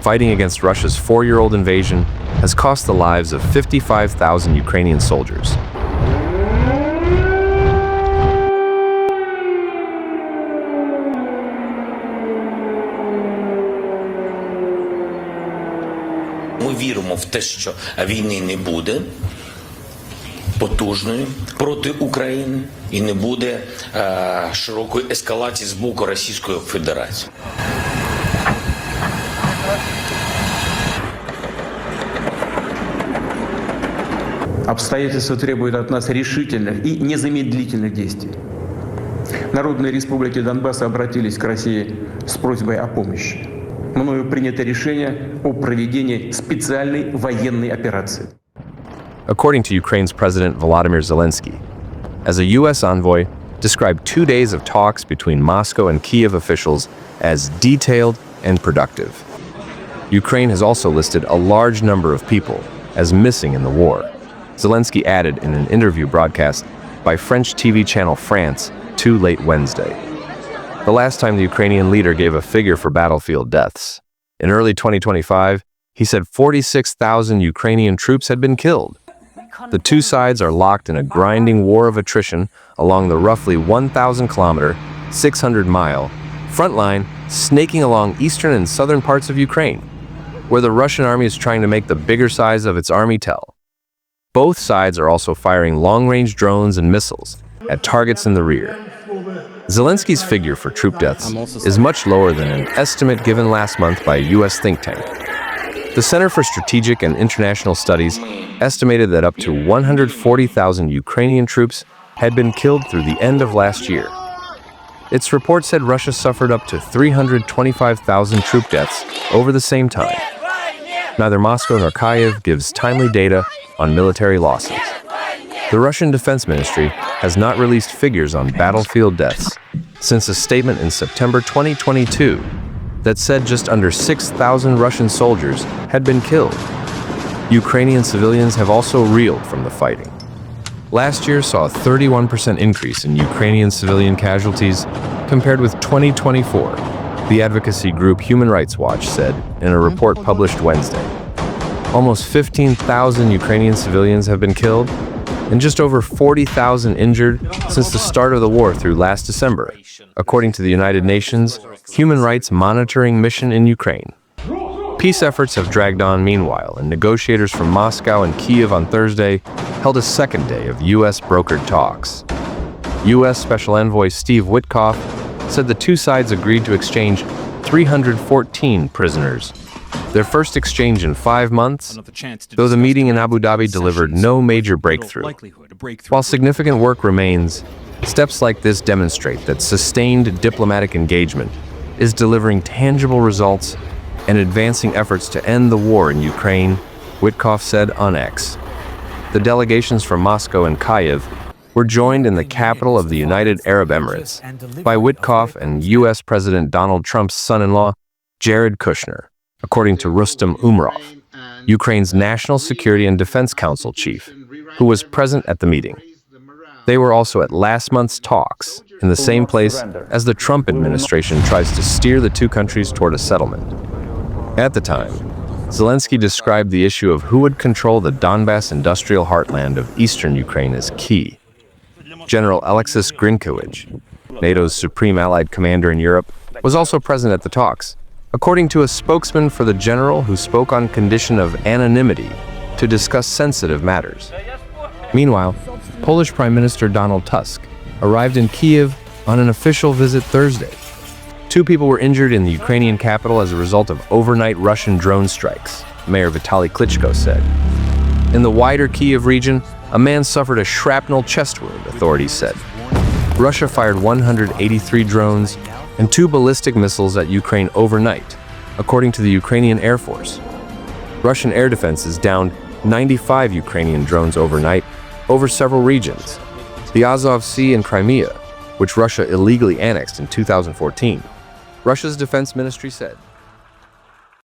fighting against Russia's 4-year-old invasion has cost the lives of 55,000 Ukrainian soldiers. Ми віримо в те, що війни не буде потужною проти України і не буде широкої ескалації з боку Російської Федерації. Обстоятельства требуют от нас решительных и незамедлительных действий. Народные республики Донбасса обратились к России с просьбой о помощи. Мною принято решение о проведении специальной военной операции. According to Ukraine's President Volodymyr Zelensky, as a U.S. envoy, described 2 days of talks between Moscow and Kyiv officials as detailed and productive. Ukraine has also listed a large number of people as missing in the war. Zelensky added in an interview broadcast by French TV channel France late Wednesday. The last time the Ukrainian leader gave a figure for battlefield deaths. In early 2025, he said 46,000 Ukrainian troops had been killed. The two sides are locked in a grinding war of attrition along the roughly 1,000-kilometer, 600-mile front line snaking along eastern and southern parts of Ukraine, where the Russian army is trying to make the bigger size of its army tell. Both sides are also firing long-range drones and missiles at targets in the rear. Zelensky's figure for troop deaths is much lower than an estimate given last month by a U.S. think tank. The Center for Strategic and International Studies estimated that up to 140,000 Ukrainian troops had been killed through the end of last year. Its report said Russia suffered up to 325,000 troop deaths over the same time. Neither Moscow nor Kyiv gives timely data on military losses. The Russian Defense Ministry has not released figures on battlefield deaths since a statement in September 2022 that said just under 6,000 Russian soldiers had been killed. Ukrainian civilians have also reeled from the fighting. Last year saw a 31% increase in Ukrainian civilian casualties compared with 2024, the advocacy group Human Rights Watch said in a report published Wednesday. Almost 15,000 Ukrainian civilians have been killed and just over 40,000 injured since the start of the war through last December, according to the United Nations Human Rights Monitoring Mission in Ukraine. Peace efforts have dragged on meanwhile, and negotiators from Moscow and Kyiv on Thursday held a second day of U.S.-brokered talks. U.S. Special Envoy Steve Witkoff said the two sides agreed to exchange 314 prisoners, their first exchange in 5 months, though the meeting in Abu Dhabi delivered no major breakthrough. While significant work remains, steps like this demonstrate that sustained diplomatic engagement is delivering tangible results and advancing efforts to end the war in Ukraine, Witkoff said on X. The delegations from Moscow and Kyiv were joined in the capital of the United Arab Emirates by Witkoff and U.S. President Donald Trump's son-in-law, Jared Kushner, according to Rustem Umerov, Ukraine's National Security and Defense Council chief, who was present at the meeting. They were also at last month's talks, in the same place as the Trump administration tries to steer the two countries toward a settlement. At the time, Zelensky described the issue of who would control the Donbas industrial heartland of eastern Ukraine as key. General Alexis Grinkewicz, NATO's supreme allied commander in Europe, was also present at the talks, according to a spokesman for the general who spoke on condition of anonymity to discuss sensitive matters. Meanwhile, Polish Prime Minister Donald Tusk arrived in Kyiv on an official visit Thursday. 2 people were injured in the Ukrainian capital as a result of overnight Russian drone strikes, Mayor Vitaly Klitschko said. In the wider Kyiv region, a man suffered a shrapnel chest wound, authorities said. Russia fired 183 drones and 2 ballistic missiles at Ukraine overnight, according to the Ukrainian Air Force. Russian air defenses downed 95 Ukrainian drones overnight over several regions, the Azov Sea and Crimea, which Russia illegally annexed in 2014. Russia's defense ministry said.